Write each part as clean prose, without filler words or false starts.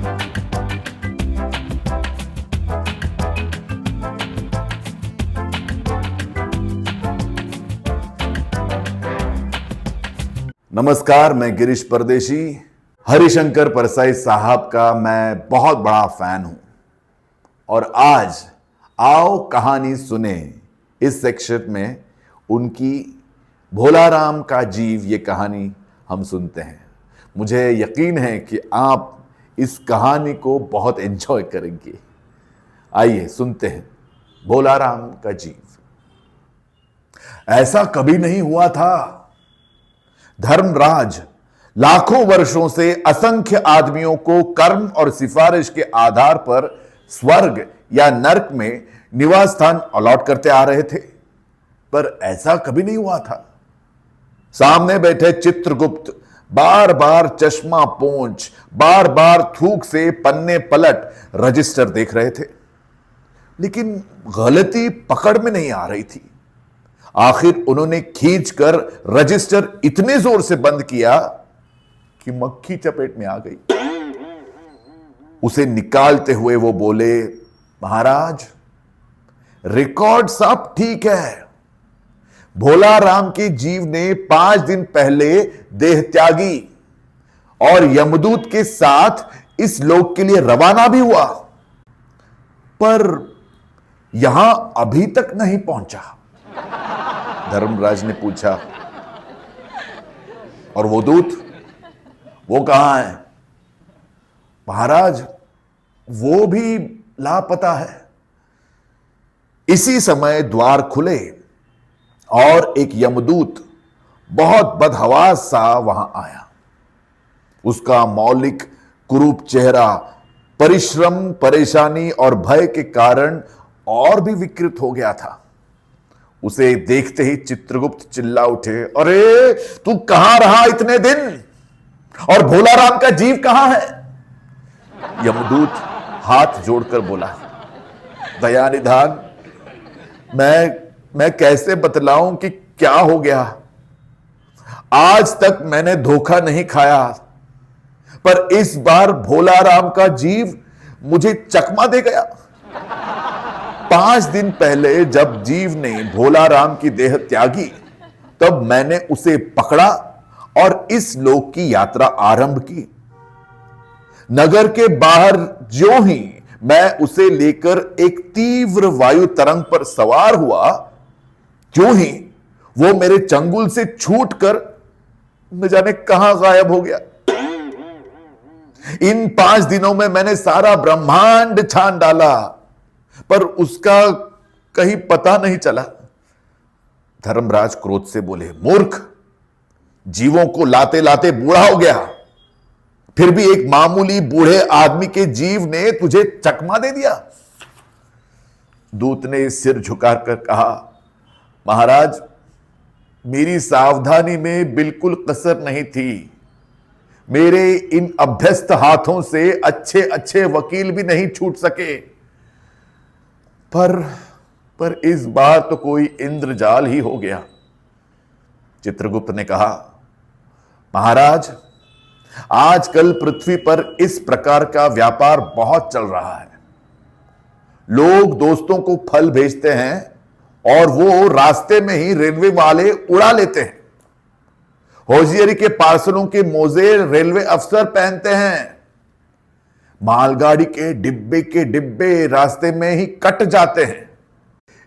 नमस्कार, मैं गिरीश परदेशी हरिशंकर परसाई साहब का मैं बहुत बड़ा फैन हूं और आज आओ कहानी सुने इस सेक्शन में उनकी भोलाराम का जीव ये कहानी हम सुनते हैं। मुझे यकीन है कि आप इस कहानी को बहुत एंजॉय करेंगे। आइए सुनते हैं भोलाराम का जीव। ऐसा कभी नहीं हुआ था। धर्मराज लाखों वर्षों से असंख्य आदमियों को कर्म और सिफारिश के आधार पर स्वर्ग या नरक में निवास स्थान अलॉट करते आ रहे थे, पर ऐसा कभी नहीं हुआ था। सामने बैठे चित्रगुप्त बार बार चश्मा पोंछ, बार बार थूक से पन्ने पलट रजिस्टर देख रहे थे, लेकिन गलती पकड़ में नहीं आ रही थी। आखिर उन्होंने खींचकर रजिस्टर इतने जोर से बंद किया कि मक्खी चपेट में आ गई। उसे निकालते हुए वो बोले, महाराज रिकॉर्ड सब ठीक है। भोलाराम के जीव ने 5 दिन पहले देह त्यागी और यमदूत के साथ इस लोक के लिए रवाना भी हुआ, पर यहां अभी तक नहीं पहुंचा। धर्मराज ने पूछा, और वो दूत वो कहां है? महाराज वो भी लापता है। इसी समय द्वार खुले और एक यमदूत बहुत बदहवास सा वहां आया। उसका मौलिक कुरूप चेहरा परिश्रम, परेशानी और भय के कारण और भी विकृत हो गया था। उसे देखते ही चित्रगुप्त चिल्ला उठे, अरे तू कहां रहा इतने दिन, और भोलाराम का जीव कहां है? यमदूत हाथ जोड़कर बोला, दया निधान, मैं कैसे बतलाऊं कि क्या हो गया। आज तक मैंने धोखा नहीं खाया, पर इस बार भोलाराम का जीव मुझे चकमा दे गया। 5 दिन पहले जब जीव ने भोलाराम की देह त्यागी, तब मैंने उसे पकड़ा और इस लोक की यात्रा आरंभ की। नगर के बाहर ज्यों ही मैं उसे लेकर एक तीव्र वायु तरंग पर सवार हुआ, ज्यों ही वो मेरे चंगुल से छूटकर न जाने कहां गायब हो गया। इन 5 दिनों में मैंने सारा ब्रह्मांड छान डाला, पर उसका कहीं पता नहीं चला। धर्मराज क्रोध से बोले, मूर्ख, जीवों को लाते लाते बूढ़ा हो गया, फिर भी एक मामूली बूढ़े आदमी के जीव ने तुझे चकमा दे दिया। दूत ने सिर झुकाकर कहा, महाराज मेरी सावधानी में बिल्कुल कसर नहीं थी। मेरे इन अभ्यस्त हाथों से अच्छे अच्छे वकील भी नहीं छूट सके, पर इस बार तो कोई इंद्रजाल ही हो गया। चित्रगुप्त ने कहा, महाराज आजकल पृथ्वी पर इस प्रकार का व्यापार बहुत चल रहा है। लोग दोस्तों को फल भेजते हैं और वो रास्ते में ही रेलवे वाले उड़ा लेते हैं। होजियरी के पार्सलों के मोजे रेलवे अफसर पहनते हैं। मालगाड़ी के डिब्बे रास्ते में ही कट जाते हैं।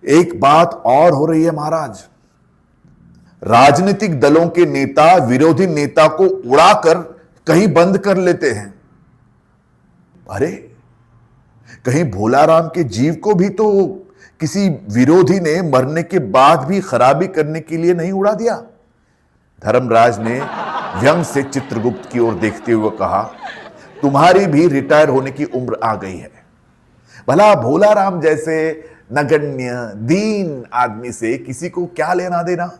एक बात और हो रही है महाराज, राजनीतिक दलों के नेता विरोधी नेता को उड़ाकर कहीं बंद कर लेते हैं। अरे कहीं भोलाराम के जीव को भी तो किसी विरोधी ने मरने के बाद भी खराबी करने के लिए नहीं उड़ा दिया। धर्मराज ने व्यंग से चित्रगुप्त की ओर देखते हुए कहा, तुम्हारी भी रिटायर होने की उम्र आ गई है। भला भोलाराम जैसे नगण्य दीन आदमी से किसी को क्या लेना देना।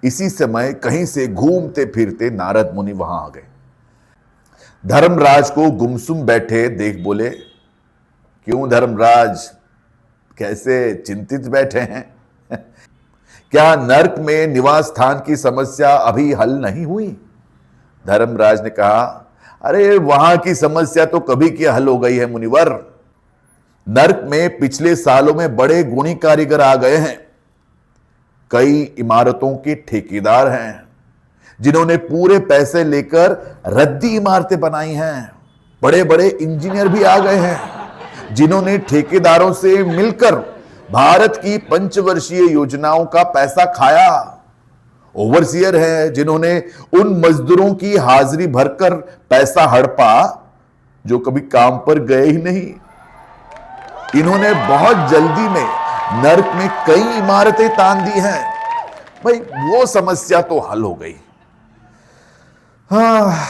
इसी समय कहीं से घूमते फिरते नारद मुनि वहां आ गए। धर्मराज को गुमसुम बैठे देख बोले, क्यों धर्मराज, कैसे चिंतित बैठे हैं? क्या नरक में निवास स्थान की समस्या अभी हल नहीं हुई? धर्मराज ने कहा, अरे वहां की समस्या तो कभी की हल हो गई है मुनिवर। नर्क में पिछले सालों में बड़े गुणी कारीगर आ गए हैं। कई इमारतों के ठेकेदार हैं जिन्होंने पूरे पैसे लेकर रद्दी इमारतें बनाई हैं। बड़े बड़े इंजीनियर भी आ गए हैं जिन्होंने ठेकेदारों से मिलकर भारत की पंचवर्षीय योजनाओं का पैसा खाया। ओवरसियर हैं जिन्होंने उन मजदूरों की हाजिरी भरकर पैसा हड़पा जो कभी काम पर गए ही नहीं। इन्होंने बहुत जल्दी में नर्क में कई इमारतें तान दी हैं। भाई वो समस्या तो हल हो गई। हाँ,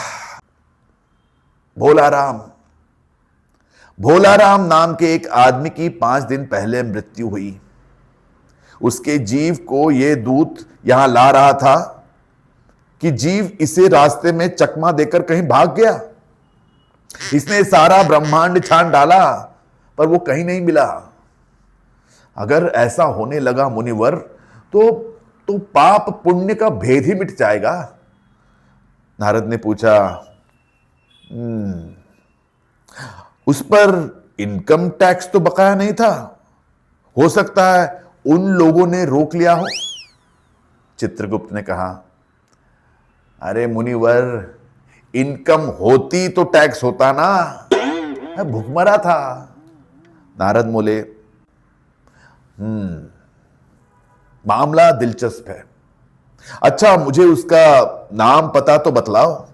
भोलाराम नाम के एक आदमी की 5 दिन पहले मृत्यु हुई। उसके जीव को यह दूत यहां ला रहा था कि जीव इसे रास्ते में चकमा देकर कहीं भाग गया। इसने सारा ब्रह्मांड छान डाला पर वो कहीं नहीं मिला। अगर ऐसा होने लगा मुनिवर तो पाप पुण्य का भेद ही मिट जाएगा। नारद ने पूछा, उस पर इनकम टैक्स तो बकाया नहीं था, हो सकता है उन लोगों ने रोक लिया हो। चित्रगुप्त ने कहा, अरे मुनिवर, इनकम होती तो टैक्स होता ना, मैं भूखमरा था। नारद बोले, मामला दिलचस्प है। अच्छा, मुझे उसका नाम पता तो बतलाओ,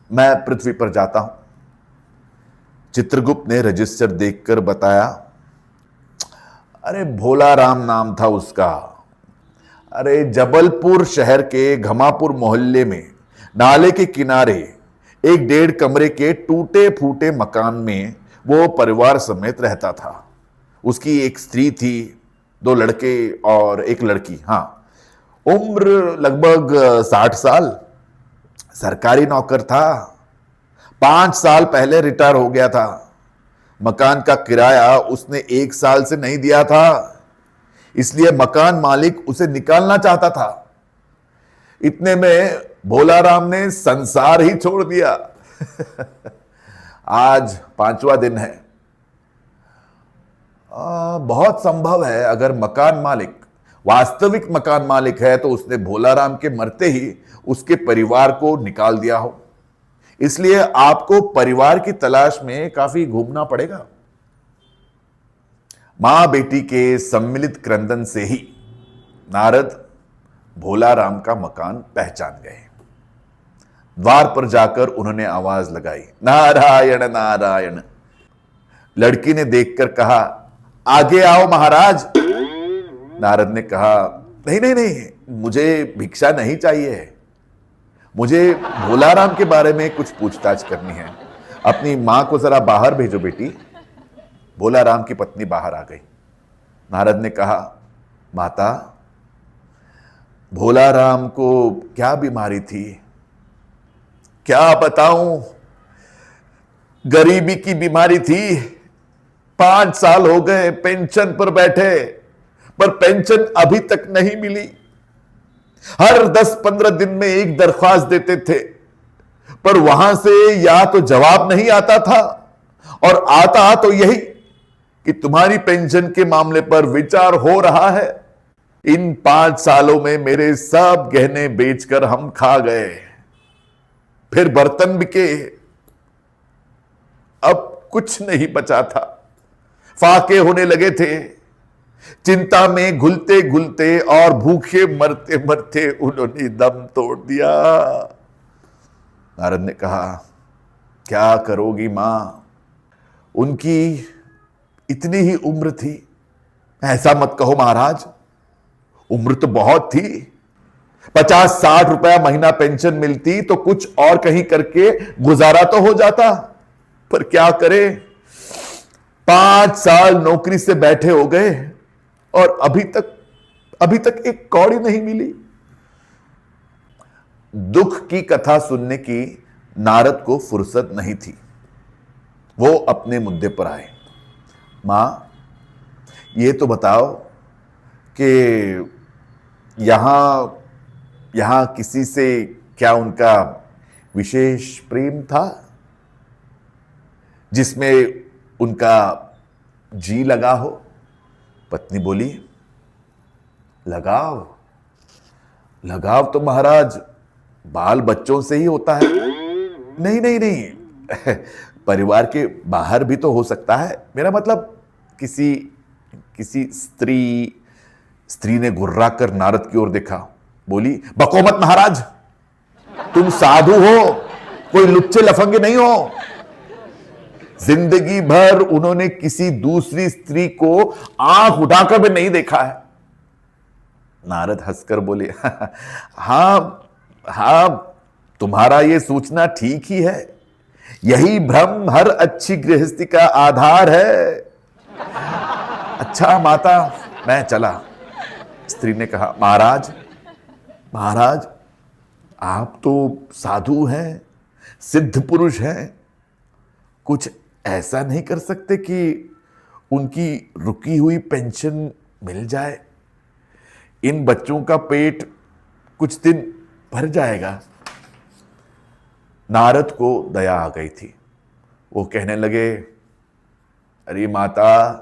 मैं पृथ्वी पर जाता हूं। चित्रगुप्त ने रजिस्टर देखकर बताया, अरे भोलाराम नाम था उसका। अरे जबलपुर शहर के घमापुर मोहल्ले में नाले के किनारे एक 1.5 कमरे के टूटे फूटे मकान में वो परिवार समेत रहता था। उसकी एक स्त्री थी, 2 लड़के और एक लड़की। हाँ, उम्र लगभग 60 साल। सरकारी नौकर था, 5 साल पहले रिटायर हो गया था। मकान का किराया उसने 1 साल से नहीं दिया था, इसलिए मकान मालिक उसे निकालना चाहता था। इतने में भोलाराम ने संसार ही छोड़ दिया। आज 5वां दिन है। बहुत संभव है अगर मकान मालिक वास्तविक मकान मालिक है तो उसने भोलाराम के मरते ही उसके परिवार को निकाल दिया हो। इसलिए आपको परिवार की तलाश में काफी घूमना पड़ेगा। मां बेटी के सम्मिलित क्रंदन से ही नारद भोलाराम का मकान पहचान गए। द्वार पर जाकर उन्होंने आवाज लगाई, नारायण नारायण। लड़की ने देखकर कहा, आगे आओ महाराज। नारद ने कहा, नहीं नहीं नहीं, मुझे भिक्षा नहीं चाहिए, मुझे भोलाराम के बारे में कुछ पूछताछ करनी है। अपनी मां को जरा बाहर भेजो बेटी। भोलाराम की पत्नी बाहर आ गई। नारद ने कहा, माता, भोलाराम को क्या बीमारी थी? क्या बताऊं, गरीबी की बीमारी थी। 5 साल हो गए पेंशन पर बैठे, पर पेंशन अभी तक नहीं मिली। हर 10-15 दिन में एक दरख्वास्त देते थे, पर वहां से या तो जवाब नहीं आता था, और आता तो यही कि तुम्हारी पेंशन के मामले पर विचार हो रहा है। इन 5 सालों में मेरे सब गहने बेचकर हम खा गए, फिर बर्तन बिके, अब कुछ नहीं बचा था। फाके होने लगे थे। चिंता में घुलते घुलते और भूखे मरते मरते उन्होंने दम तोड़ दिया। नारद ने कहा, क्या करोगी मां, उनकी इतनी ही उम्र थी। ऐसा मत कहो महाराज, उम्र तो बहुत थी। 50-60 रुपया महीना पेंशन मिलती तो कुछ और कहीं करके गुजारा तो हो जाता, पर क्या करे, 5 साल नौकरी से बैठे हो गए और अभी तक एक कौड़ी नहीं मिली। दुख की कथा सुनने की नारद को फुर्सत नहीं थी। वो अपने मुद्दे पर आए। मां, ये तो बताओ कि यहां किसी से क्या उनका विशेष प्रेम था? जिसमें उनका जी लगा हो। पत्नी बोली, लगाव? लगाव तो महाराज बाल बच्चों से ही होता है। नहीं नहीं नहीं, परिवार के बाहर भी तो हो सकता है। मेरा मतलब किसी किसी स्त्री ने गुर्रा कर नारद की ओर देखा, बोली, बको मत महाराज, तुम साधु हो, कोई लुच्चे लफंगे नहीं हो। जिंदगी भर उन्होंने किसी दूसरी स्त्री को आंख उठाकर भी नहीं देखा है। नारद हंसकर बोले, हां हां, तुम्हारा यह सोचना ठीक ही है, यही भ्रम हर अच्छी गृहस्थी का आधार है। अच्छा माता, मैं चला। स्त्री ने कहा, महाराज महाराज, आप तो साधु हैं, सिद्ध पुरुष हैं, कुछ ऐसा नहीं कर सकते कि उनकी रुकी हुई पेंशन मिल जाए? इन बच्चों का पेट कुछ दिन भर जाएगा। नारद को दया आ गई थी। वो कहने लगे, अरे माता,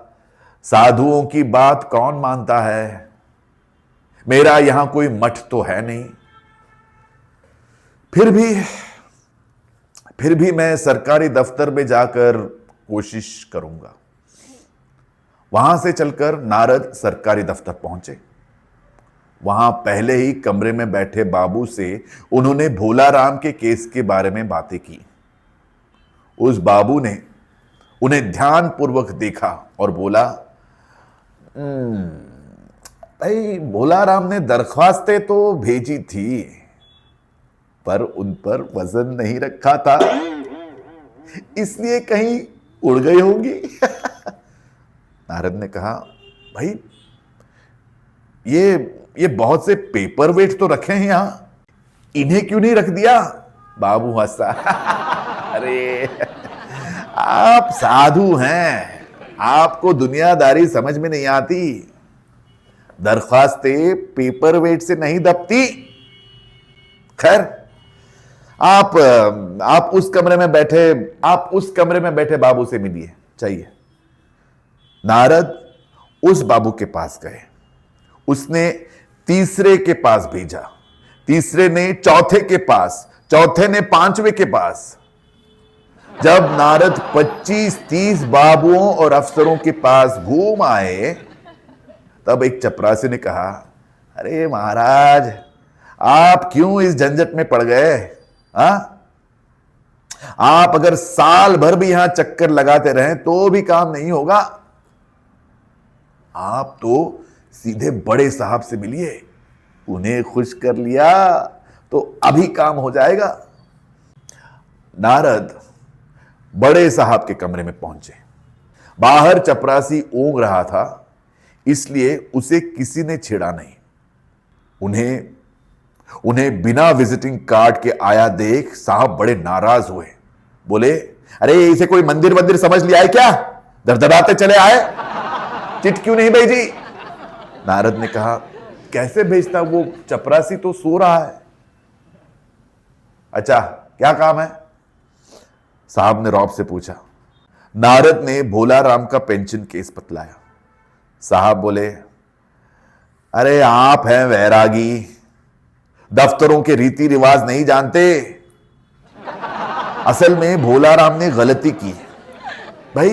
साधुओं की बात कौन मानता है? मेरा यहां कोई मठ तो है नहीं। फिर भी मैं सरकारी दफ्तर में जाकर कोशिश करूंगा। वहां से चलकर नारद सरकारी दफ्तर पहुंचे। वहां पहले ही कमरे में बैठे बाबू से उन्होंने भोला राम के केस के बारे में बातें की। उस बाबू ने उन्हें ध्यानपूर्वक देखा और बोला, भाई, भोला राम ने दरख्वास्तें तो भेजी थी, पर उन पर वजन नहीं रखा था, इसलिए कहीं उड़ गई होंगी। नारद ने कहा, भाई, ये बहुत से पेपर वेट तो रखे हैं यहां, इन्हें क्यों नहीं रख दिया? बाबू हंसा। अरे, आप साधु हैं, आपको दुनियादारी समझ में नहीं आती। दरख्वास्तें पेपर वेट से नहीं दबती। खैर, आप उस कमरे में बैठे बाबू से मिलिए, चाहिए। नारद उस बाबू के पास गए। उसने तीसरे के पास भेजा, तीसरे ने चौथे के पास, चौथे ने पांचवें के पास। जब नारद 25-30 बाबुओं और अफसरों के पास घूम आए, तब एक चपरासी ने कहा, अरे महाराज, आप क्यों इस झंझट में पड़ गए? आप अगर साल भर भी यहां चक्कर लगाते रहें तो भी काम नहीं होगा। आप तो सीधे बड़े साहब से मिलिए, उन्हें खुश कर लिया तो अभी काम हो जाएगा। नारद बड़े साहब के कमरे में पहुंचे। बाहर चपरासी ऊँग रहा था, इसलिए उसे किसी ने छेड़ा नहीं। उन्हें बिना विजिटिंग कार्ड के आया देख साहब बड़े नाराज हुए। बोले, अरे इसे कोई मंदिर समझ लिया है क्या? दरदराते चले आए, चिट क्यों नहीं भेजी? नारद ने कहा, कैसे भेजता, वो चपरासी तो सो रहा है। अच्छा, क्या काम है? साहब ने रौब से पूछा। नारद ने भोला राम का पेंशन केस बतलाया। साहब बोले, अरे आप हैं वैरागी, दफ्तरों के रीति रिवाज नहीं जानते। असल में भोला राम ने गलती की। भाई,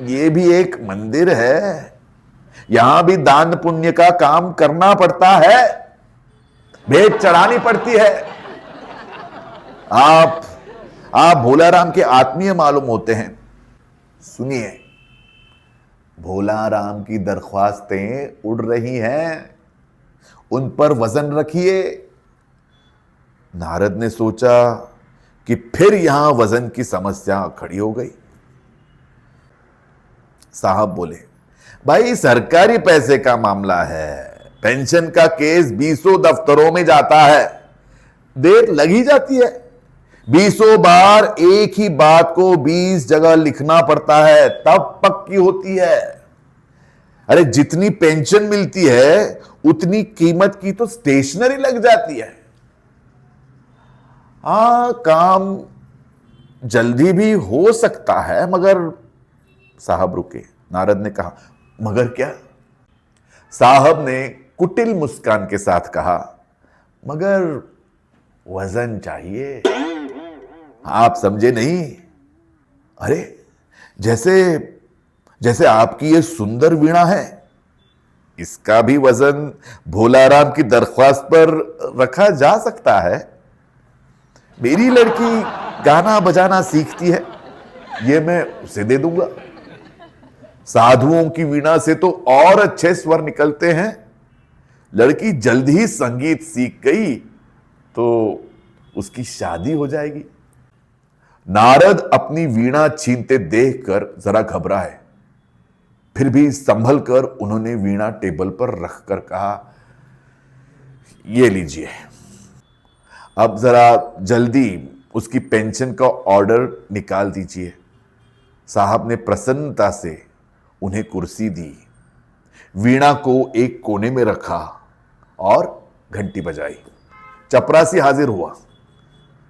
ये भी एक मंदिर है, यहां भी दान पुण्य का काम करना पड़ता है, भेंट चढ़ानी पड़ती है। आप भोला राम के आत्मीय मालूम होते हैं। सुनिए, भोला राम की दरख्वास्तें उड़ रही हैं, उन पर वजन रखिए। नारद ने सोचा कि फिर यहां वजन की समस्या खड़ी हो गई। साहब बोले, भाई, सरकारी पैसे का मामला है, पेंशन का केस 20 दफ्तरों में जाता है, देर लगी जाती है। 20 बार एक ही बात को 20 जगह लिखना पड़ता है, तब पक्की होती है। अरे, जितनी पेंशन मिलती है उतनी कीमत की तो स्टेशनरी लग जाती है। काम जल्दी भी हो सकता है, मगर साहब रुके। नारद ने कहा, मगर क्या? साहब ने कुटिल मुस्कान के साथ कहा, मगर वजन चाहिए। आप समझे नहीं? अरे जैसे जैसे आपकी ये सुंदर वीणा है, इसका भी वजन भोलाराम की दरख्वास्त पर रखा जा सकता है। मेरी लड़की गाना बजाना सीखती है, ये मैं उसे दे दूंगा। साधुओं की वीणा से तो और अच्छे स्वर निकलते हैं। लड़की जल्द ही संगीत सीख गई तो उसकी शादी हो जाएगी। नारद अपनी वीणा छीनते देखकर जरा घबराए, फिर भी संभल कर उन्होंने वीणा टेबल पर रखकर कहा, ये लीजिए, अब जरा जल्दी उसकी पेंशन का ऑर्डर निकाल दीजिए। साहब ने प्रसन्नता से उन्हें कुर्सी दी, वीणा को एक कोने में रखा और घंटी बजाई। चपरासी हाजिर हुआ।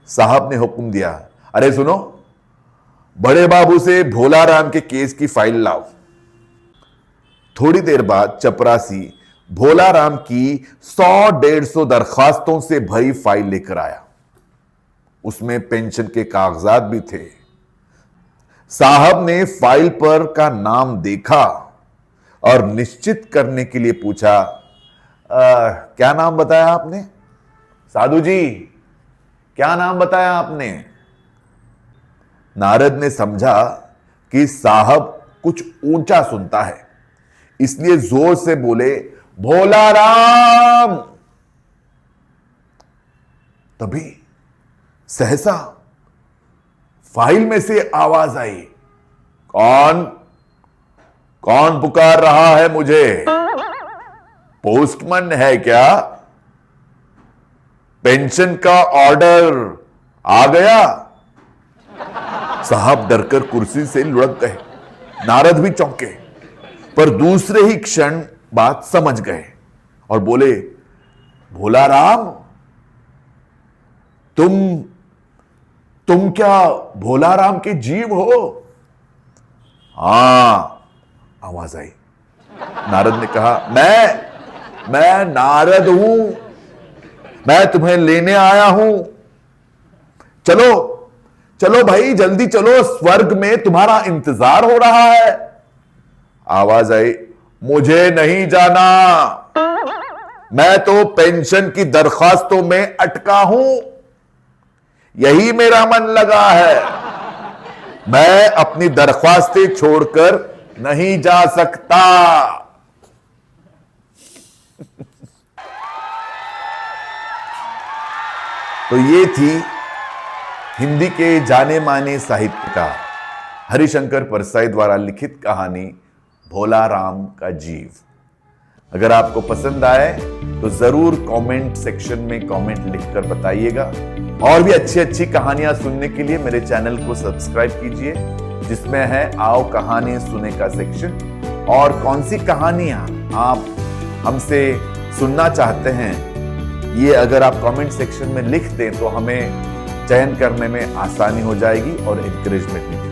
साहब ने हुक्म दिया, अरे सुनो, बड़े बाबू से भोलाराम के केस की फाइल लाओ। थोड़ी देर बाद चपरासी भोलाराम की 100-150 दरखास्तों से भरी फाइल लेकर आया। उसमें पेंशन के कागजात भी थे। साहब ने फाइल पर का नाम देखा और निश्चित करने के लिए पूछा, क्या नाम बताया आपने? साधु जी, क्या नाम बताया आपने? नारद ने समझा कि साहब कुछ ऊंचा सुनता है, इसलिए जोर से बोले, भोलाराम। तभी सहसा फाइल में से आवाज आई, कौन कौन पुकार रहा है मुझे? पोस्टमैन है क्या? पेंशन का ऑर्डर आ गया? साहब डरकर कुर्सी से लुढ़क गए। नारद भी चौंके, पर दूसरे ही क्षण बात समझ गए और बोले, भोलाराम, तुम क्या भोलाराम के जीव हो? हां, आवाज आई। नारद ने कहा, मैं नारद हूं, मैं तुम्हें लेने आया हूं। चलो चलो भाई, जल्दी चलो, स्वर्ग में तुम्हारा इंतजार हो रहा है। आवाज आई, मुझे नहीं जाना, मैं तो पेंशन की दरखास्तों में अटका हूं, यही मेरा मन लगा है, मैं अपनी दरख्वास्तें छोड़कर नहीं जा सकता। तो ये थी हिंदी के जाने माने साहित्यकार हरिशंकर परसाई द्वारा लिखित कहानी भोलाराम का जीव। अगर आपको पसंद आए तो जरूर कमेंट सेक्शन में कमेंट लिखकर बताइएगा। और भी अच्छी अच्छी कहानियां सुनने के लिए मेरे चैनल को सब्सक्राइब कीजिए, जिसमें है आओ कहानी सुने का सेक्शन। और कौन सी कहानियां आप हमसे सुनना चाहते हैं, ये अगर आप कमेंट सेक्शन में लिख दें तो हमें चयन करने में आसानी हो जाएगी और एनकरेजमेंट मिलेगी।